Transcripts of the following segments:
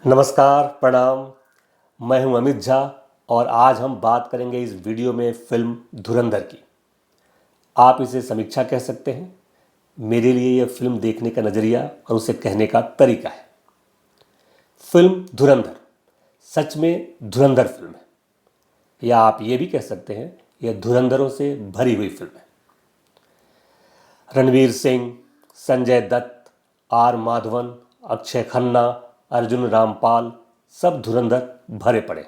नमस्कार, प्रणाम। मैं हूं अमित झा और आज हम बात करेंगे इस वीडियो में फिल्म धुरंधर की। आप इसे समीक्षा कह सकते हैं। मेरे लिए यह फिल्म देखने का नज़रिया और उसे कहने का तरीका है। फिल्म धुरंधर सच में धुरंधर फिल्म है, या आप ये भी कह सकते हैं यह धुरंधरों से भरी हुई फिल्म है। रणवीर सिंह, संजय दत्त, आर माधवन, अक्षय खन्ना, अर्जुन रामपाल सब धुरंधर भरे पड़े।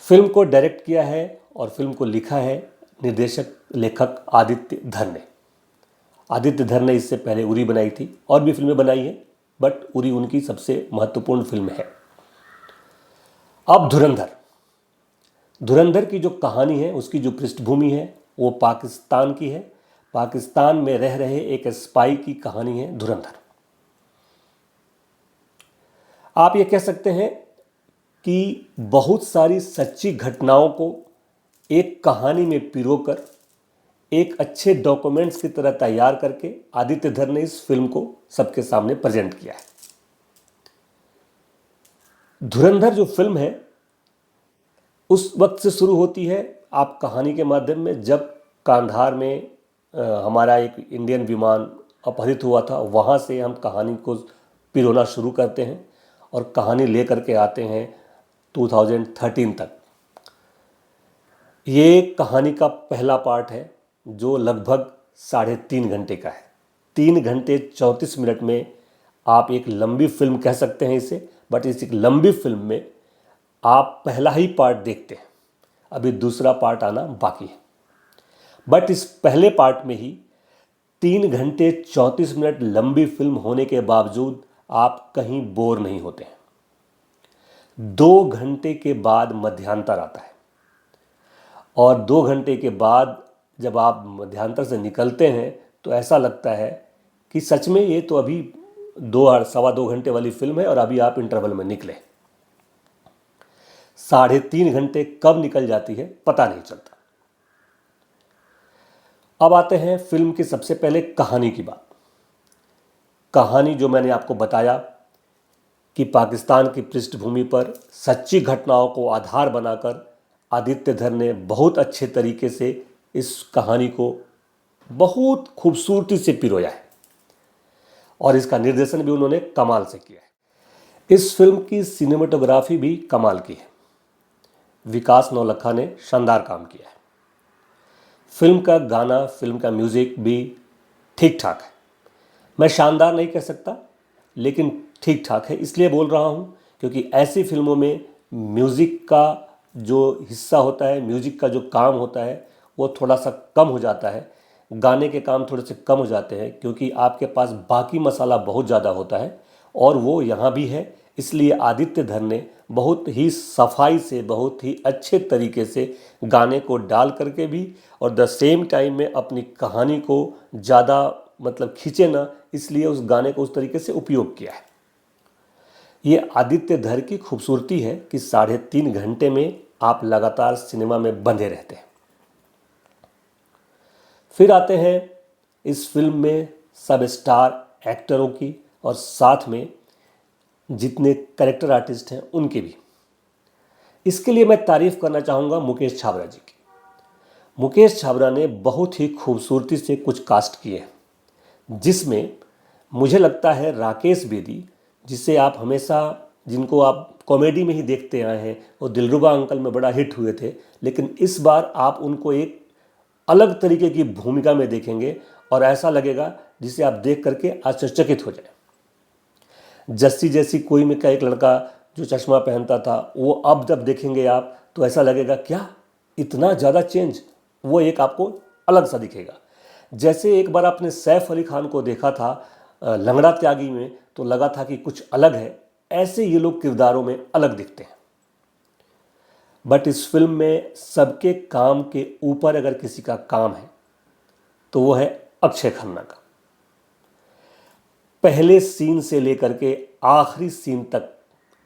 फिल्म को डायरेक्ट किया है और फिल्म को लिखा है निर्देशक लेखक आदित्य धर ने। आदित्य धर ने इससे पहले उरी बनाई थी और भी फिल्में बनाई हैं, बट उरी उनकी सबसे महत्वपूर्ण फिल्म है। अब धुरंधर धुरंधर की जो कहानी है, उसकी जो पृष्ठभूमि है वो पाकिस्तान की है। पाकिस्तान में रह रहे एक स्पाई की कहानी है धुरंधर। आप ये कह सकते हैं कि बहुत सारी सच्ची घटनाओं को एक कहानी में पिरोकर एक अच्छे डॉक्यूमेंट्स की तरह तैयार करके आदित्य धर ने इस फिल्म को सबके सामने प्रेजेंट किया है। धुरंधर जो फिल्म है उस वक्त से शुरू होती है आप कहानी के माध्यम में, जब कांधार में हमारा एक इंडियन विमान अपहरित हुआ था। वहाँ से हम कहानी को पिरोना शुरू करते हैं और कहानी ले करके आते हैं 2013 तक। ये कहानी का पहला पार्ट है जो लगभग 3.5 घंटे का है। 3 घंटे 34 मिनट में आप एक लंबी फिल्म कह सकते हैं इसे, बट इस एक लंबी फिल्म में आप पहला ही पार्ट देखते हैं, अभी दूसरा पार्ट आना बाकी है। बट इस पहले पार्ट में ही 3 घंटे 34 मिनट लंबी फिल्म होने के बावजूद आप कहीं बोर नहीं होते हैं। 2 घंटे के बाद मध्यांतर आता है और 2 घंटे के बाद जब आप मध्यांतर से निकलते हैं तो ऐसा लगता है कि सच में ये तो अभी 2 घंटे वाली फिल्म है और अभी आप इंटरवल में निकले। 3.5 घंटे कब निकल जाती है पता नहीं चलता। अब आते हैं फिल्म की सबसे पहले कहानी की बात। कहानी जो मैंने आपको बताया कि पाकिस्तान की पृष्ठभूमि पर सच्ची घटनाओं को आधार बनाकर आदित्य धर ने बहुत अच्छे तरीके से इस कहानी को बहुत खूबसूरती से पिरोया है और इसका निर्देशन भी उन्होंने कमाल से किया है। इस फिल्म की सिनेमेटोग्राफी भी कमाल की है। विकास नौलखा ने शानदार काम किया है। फिल्म का गाना, फिल्म का म्यूज़िक भी ठीक ठाक है। मैं शानदार नहीं कह सकता, लेकिन ठीक ठाक है। इसलिए बोल रहा हूँ क्योंकि ऐसी फिल्मों में म्यूज़िक का जो हिस्सा होता है, म्यूज़िक का जो काम होता है, वो थोड़ा सा कम हो जाता है। गाने के काम थोड़े से कम हो जाते हैं क्योंकि आपके पास बाकी मसाला बहुत ज़्यादा होता है और वो यहाँ भी है। इसलिए आदित्य धर ने बहुत ही सफाई से, बहुत ही अच्छे तरीके से गाने को डाल करके भी और द सेम टाइम में अपनी कहानी को ज़्यादा खींचे ना, इसलिए उस गाने को उस तरीके से उपयोग किया है। ये आदित्य धर की खूबसूरती है कि 3.5 घंटे में आप लगातार सिनेमा में बंधे रहते हैं। फिर आते हैं इस फिल्म में सब स्टार एक्टरों की और साथ में जितने कैरेक्टर आर्टिस्ट हैं उनकी भी। इसके लिए मैं तारीफ़ करना चाहूँगा मुकेश छाबड़ा जी की। मुकेश छाबड़ा ने बहुत ही खूबसूरती से कुछ कास्ट किए हैं, जिसमें मुझे लगता है राकेश बेदी, जिसे आप हमेशा, जिनको आप कॉमेडी में ही देखते आए हैं, वो दिलरुबा अंकल में बड़ा हिट हुए थे, लेकिन इस बार आप उनको एक अलग तरीके की भूमिका में देखेंगे और ऐसा लगेगा जिसे आप देख करके आश्चर्यचकित हो जाए। जस्सी जैसी कोई में का एक लड़का जो चश्मा पहनता था, वो अब जब देखेंगे आप तो ऐसा लगेगा क्या इतना ज़्यादा चेंज, वो एक आपको अलग सा दिखेगा। जैसे एक बार आपने सैफ अली खान को देखा था लंगड़ा त्यागी में, तो लगा था कि कुछ अलग है, ऐसे ये लोग किरदारों में अलग दिखते हैं। बट इस फिल्म में सबके काम के ऊपर अगर किसी का काम है तो वो है अक्षय खन्ना का। पहले सीन से लेकर के आखिरी सीन तक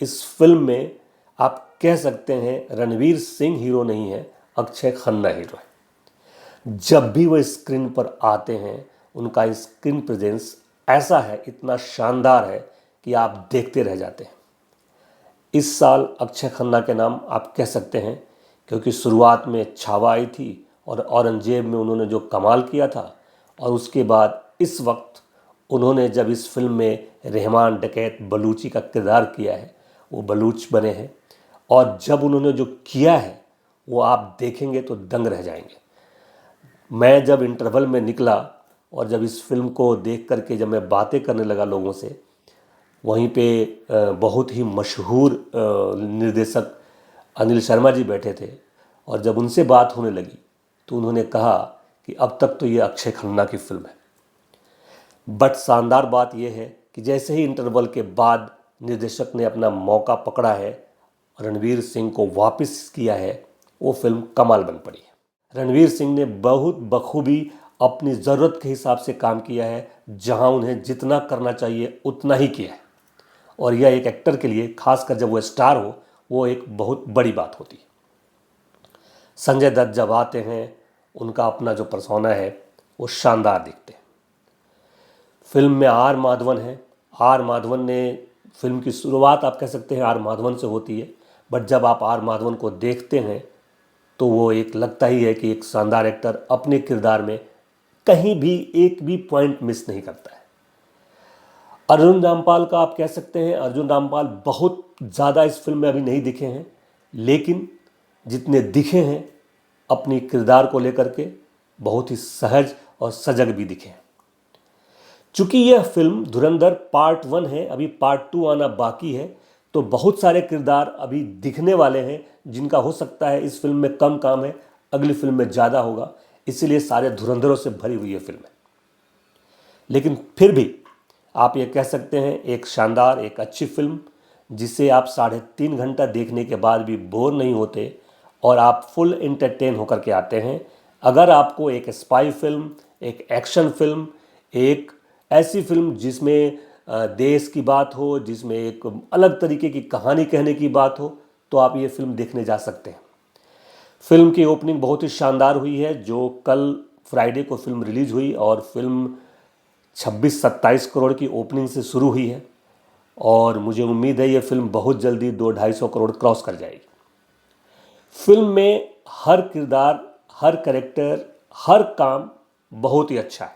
इस फिल्म में आप कह सकते हैं रणवीर सिंह हीरो नहीं है, अक्षय खन्ना हीरो है। जब भी वो स्क्रीन पर आते हैं उनका स्क्रीन प्रेजेंस ऐसा है, इतना शानदार है कि आप देखते रह जाते हैं। इस साल अक्षय खन्ना के नाम आप कह सकते हैं, क्योंकि शुरुआत में छावा आई थी और औरंगजेब में उन्होंने जो कमाल किया था, और उसके बाद इस वक्त उन्होंने जब इस फिल्म में रहमान डकैत बलूची का किरदार किया है, वो बलूच बने हैं, और जब उन्होंने जो किया है वो आप देखेंगे तो दंग रह जाएंगे। मैं जब इंटरवल में निकला और जब इस फिल्म को देख करके जब मैं बातें करने लगा लोगों से, वहीं पे बहुत ही मशहूर निर्देशक अनिल शर्मा जी बैठे थे, और जब उनसे बात होने लगी तो उन्होंने कहा कि अब तक तो ये अक्षय खन्ना की फिल्म है। बट शानदार बात यह है कि जैसे ही इंटरवल के बाद निर्देशक ने अपना मौका पकड़ा है, रणवीर सिंह को वापस किया है, वो फिल्म कमाल बन पड़ी है। रणवीर सिंह ने बहुत बखूबी अपनी ज़रूरत के हिसाब से काम किया है, जहां उन्हें जितना करना चाहिए उतना ही किया है, और यह एक एक्टर के लिए, खासकर जब वो स्टार हो, वो एक बहुत बड़ी बात होती है। संजय दत्त जब आते हैं, उनका अपना जो पर्सोना है वो शानदार दिखते हैं। फिल्म में आर माधवन है। आर माधवन ने, फिल्म की शुरुआत आप कह सकते हैं आर माधवन से होती है, बट जब आप आर माधवन को देखते हैं तो वो एक लगता ही है कि एक शानदार एक्टर अपने किरदार में कहीं भी एक भी पॉइंट मिस नहीं करता है। अर्जुन रामपाल का आप कह सकते हैं, अर्जुन रामपाल बहुत ज़्यादा इस फिल्म में अभी नहीं दिखे हैं, लेकिन जितने दिखे हैं अपनी किरदार को लेकर के बहुत ही सहज और सजग भी दिखे हैं। चूँकि यह फिल्म धुरंधर पार्ट 1 है, अभी पार्ट 2 आना बाकी है, तो बहुत सारे किरदार अभी दिखने वाले हैं जिनका हो सकता है इस फिल्म में कम काम है, अगली फिल्म में ज़्यादा होगा, इसीलिए सारे धुरंधरों से भरी हुई है फिल्म है। लेकिन फिर भी आप ये कह सकते हैं एक शानदार, एक अच्छी फिल्म, जिसे आप 3.5 घंटा देखने के बाद भी बोर नहीं होते और आप फुल एंटरटेन होकर के आते हैं। अगर आपको एक स्पाई फिल्म, एक एक्शन फिल्म, एक ऐसी फिल्म जिसमें देश की बात हो, जिसमें एक अलग तरीके की कहानी कहने की बात हो, तो आप ये फिल्म देखने जा सकते हैं। फिल्म की ओपनिंग बहुत ही शानदार हुई है, जो कल फ्राइडे को फिल्म रिलीज हुई, और फिल्म 26-27 करोड़ की ओपनिंग से शुरू हुई है, और मुझे उम्मीद है ये फिल्म बहुत जल्दी 200-250 करोड़ क्रॉस कर जाएगी। फिल्म में हर किरदार, हर कैरेक्टर, हर काम बहुत ही अच्छा है।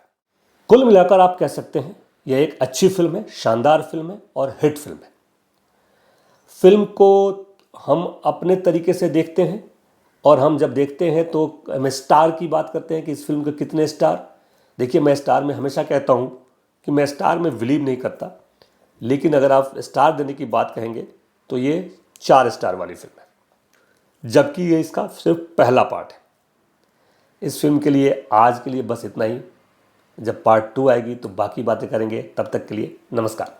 कुल मिलाकर आप कह सकते हैं यह एक अच्छी फिल्म है, शानदार फिल्म है और हिट फिल्म है। फिल्म को हम अपने तरीके से देखते हैं, और हम जब देखते हैं तो हम स्टार की बात करते हैं कि इस फिल्म के कितने स्टार। देखिए, मैं स्टार में हमेशा कहता हूँ कि मैं स्टार में बिलीव नहीं करता, लेकिन अगर आप स्टार देने की बात कहेंगे तो ये 4 स्टार वाली फिल्म है, जबकि ये इसका सिर्फ पहला पार्ट है। इस फिल्म के लिए आज के लिए बस इतना ही। जब पार्ट 2 आएगी तो बाकी बातें करेंगे। तब तक के लिए नमस्कार।